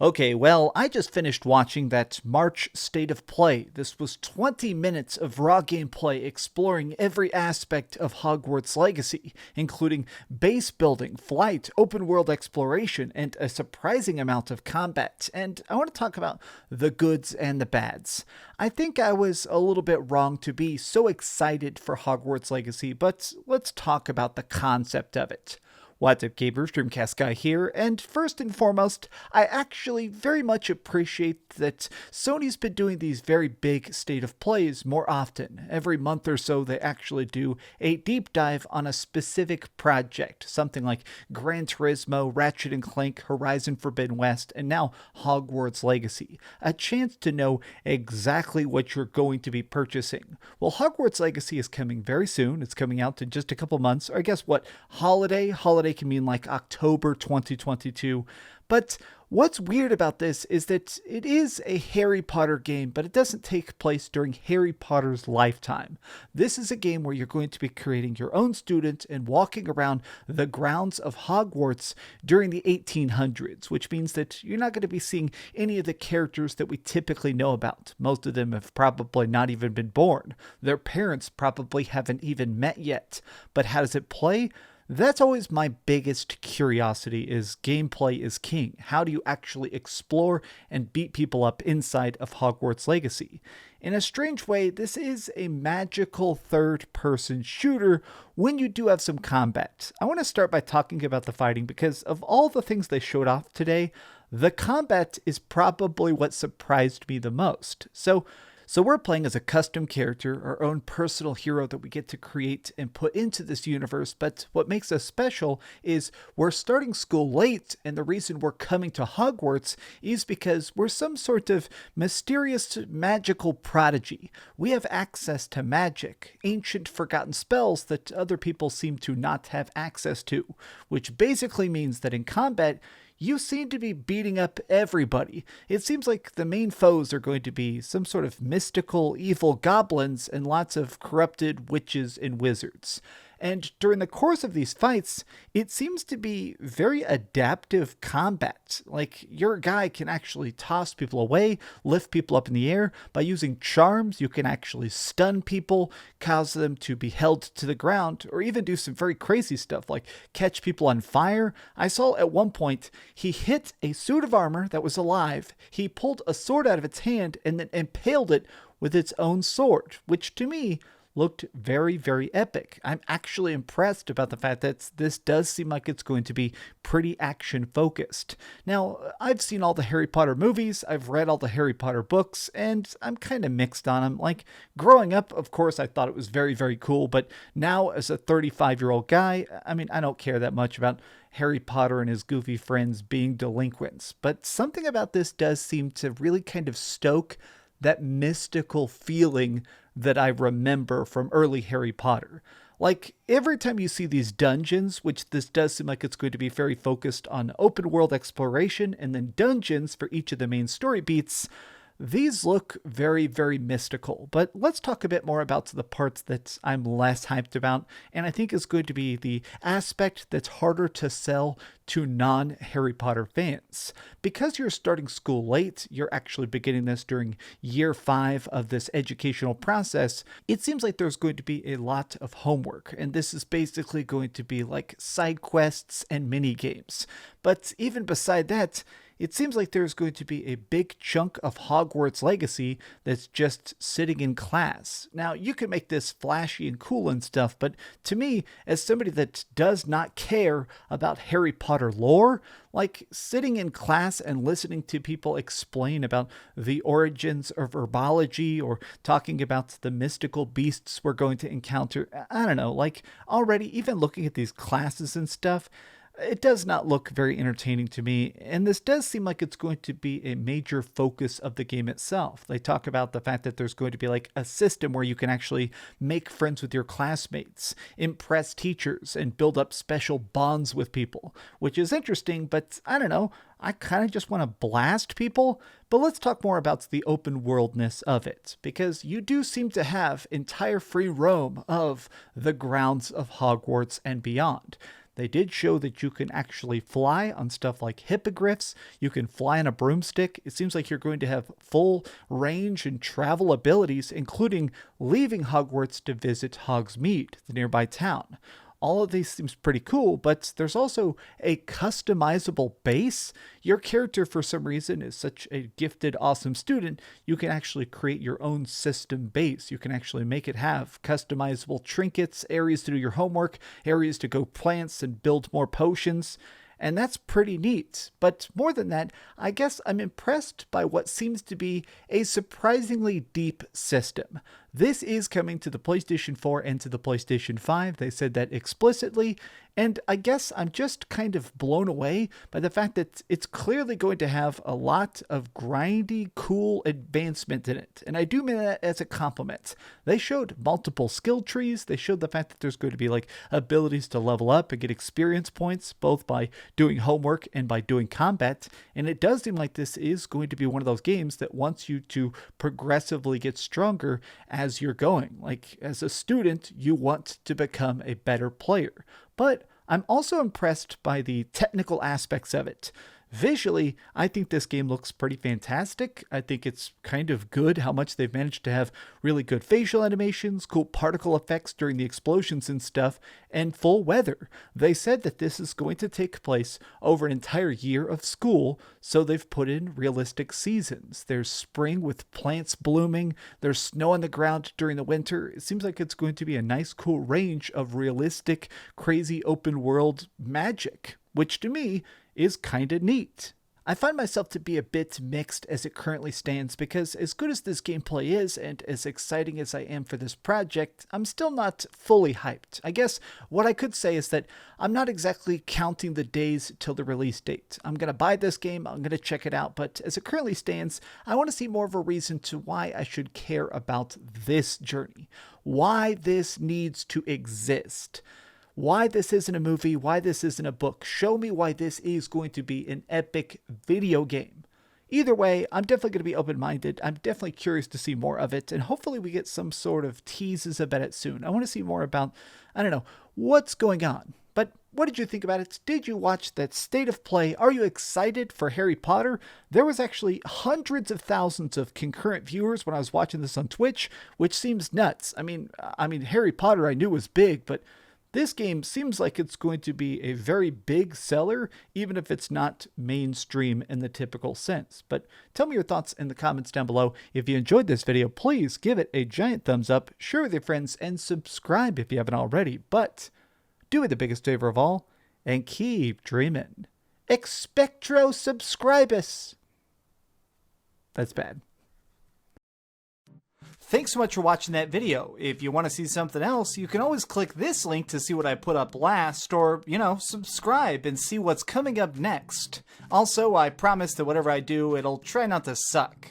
Okay, well, I just finished watching that March State of Play. This was 20 minutes of raw gameplay exploring every aspect of Hogwarts Legacy, including base building, flight, open world exploration, and a surprising amount of combat. And I want to talk about the goods and the bads. I think I was a little bit wrong to be so excited for Hogwarts Legacy, but let's talk about the concept of it. What's up, gamers? Dreamcastguy here, and first and foremost, I actually very much appreciate that Sony's been doing these very big state of plays more often. Every month or so, they actually do a deep dive on a specific project, something like Gran Turismo, Ratchet and Clank, Horizon Forbidden West, and now Hogwarts Legacy. A chance to know exactly what you're going to be purchasing. Well, Hogwarts Legacy is coming very soon. It's coming out in just a couple months, or I guess what, holiday can mean like October 2022. But what's weird about this is that it is a Harry Potter game, but it doesn't take place during Harry Potter's lifetime. This is a game where you're going to be creating your own student and walking around the grounds of Hogwarts during the 1800s, which means that you're not going to be seeing any of the characters that we typically know about. Most of them have probably not even been born. Their parents probably haven't even met yet. But how does it play? That's always my biggest curiosity is gameplay is king. How do you actually explore and beat people up inside of Hogwarts Legacy? In a strange way, this is a magical third-person shooter when you do have some combat. I want to start by talking about the fighting because of all the things they showed off today, the combat is probably what surprised me the most. So we're playing as a custom character, our own personal hero that we get to create and put into this universe, but what makes us special is we're starting school late, and the reason we're coming to Hogwarts is because we're some sort of mysterious magical prodigy. We have access to magic, ancient forgotten spells that other people seem to not have access to, which basically means that in combat, you seem to be beating up everybody. It seems like the main foes are going to be some sort of mystical, evil goblins and lots of corrupted witches and wizards. And during the course of these fights, it seems to be very adaptive combat. Like, your guy can actually toss people away, lift people up in the air. By using charms, you can actually stun people, cause them to be held to the ground, or even do some very crazy stuff like catch people on fire. I saw at one point, he hit a suit of armor that was alive, he pulled a sword out of its hand, and then impaled it with its own sword, which to me looked very, very epic. I'm actually impressed about the fact that this does seem like it's going to be pretty action focused. Now, I've seen all the Harry Potter movies, I've read all the Harry Potter books, and I'm kind of mixed on them. Like, growing up, of course, I thought it was very, very cool, but now as a 35-year-old guy, I mean, I don't care that much about Harry Potter and his goofy friends being delinquents. But something about this does seem to really kind of stoke that mystical feeling that I remember from early Harry Potter. Like, every time you see these dungeons, which this does seem like it's going to be very focused on open world exploration and then dungeons for each of the main story beats, these look very, very mystical. But let's talk a bit more about the parts that I'm less hyped about, and I think is going to be the aspect that's harder to sell to non-Harry Potter fans. Because you're starting school late, you're actually beginning this during year 5 of this educational process, it seems like there's going to be a lot of homework, and this is basically going to be like side quests and mini games. But even beside that, it seems like there's going to be a big chunk of Hogwarts Legacy that's just sitting in class. Now, you can make this flashy and cool and stuff, but to me, as somebody that does not care about Harry Potter lore, like sitting in class and listening to people explain about the origins of herbology or talking about the mystical beasts we're going to encounter, I don't know, like already even looking at these classes and stuff, it does not look very entertaining to me, and this does seem like it's going to be a major focus of the game itself. They talk about the fact that there's going to be like a system where you can actually make friends with your classmates, impress teachers, and build up special bonds with people, which is interesting, but I don't know, I kind of just want to blast people. But let's talk more about the open worldness of it, because you do seem to have entire free roam of the grounds of Hogwarts and beyond. They did show that you can actually fly on stuff like hippogriffs. You can fly on a broomstick. It seems like you're going to have full range and travel abilities, including leaving Hogwarts to visit Hogsmeade, the nearby town. All of these seems pretty cool, but there's also a customizable base. Your character, for some reason, is such a gifted, awesome student, you can actually create your own system base. You can actually make it have customizable trinkets, areas to do your homework, areas to go plants and build more potions. And that's pretty neat. But more than that, I guess I'm impressed by what seems to be a surprisingly deep system. This is coming to the PlayStation 4 and to the PlayStation 5. They said that explicitly. And I guess I'm just kind of blown away by the fact that it's clearly going to have a lot of grindy, cool advancement in it. And I do mean that as a compliment. They showed multiple skill trees. They showed the fact that there's going to be like abilities to level up and get experience points, both by doing homework and by doing combat. And it does seem like this is going to be one of those games that wants you to progressively get stronger as you're going. Like as a student, you want to become a better player. But I'm also impressed by the technical aspects of it. Visually, I think this game looks pretty fantastic. I think it's kind of good how much they've managed to have really good facial animations, cool particle effects during the explosions and stuff, and full weather. They said that this is going to take place over an entire year of school, so they've put in realistic seasons. There's spring with plants blooming, there's snow on the ground during the winter. It seems like it's going to be a nice, cool range of realistic, crazy open world magic, which to me is kind of neat. I find myself to be a bit mixed as it currently stands because as good as this gameplay is and as exciting as I am for this project, I'm still not fully hyped. I guess what I could say is that I'm not exactly counting the days till the release date. I'm going to buy this game, I'm going to check it out, but as it currently stands, I want to see more of a reason to why I should care about this journey, why this needs to exist. Why this isn't a movie, why this isn't a book. Show me why this is going to be an epic video game. Either way, I'm definitely going to be open-minded. I'm definitely curious to see more of it, and hopefully we get some sort of teases about it soon. I want to see more about, I don't know, what's going on. But what did you think about it? Did you watch that state of play? Are you excited for Harry Potter? There was actually hundreds of thousands of concurrent viewers when I was watching this on Twitch, which seems nuts. I mean, Harry Potter I knew was big, but this game seems like it's going to be a very big seller, even if it's not mainstream in the typical sense. But tell me your thoughts in the comments down below. If you enjoyed this video, please give it a giant thumbs up, share with your friends, and subscribe if you haven't already. But do me the biggest favor of all, and keep dreaming. Expectro subscribus. That's bad. Thanks so much for watching that video. If you want to see something else, you can always click this link to see what I put up last, or, subscribe and see what's coming up next. Also, I promise that whatever I do, it'll try not to suck.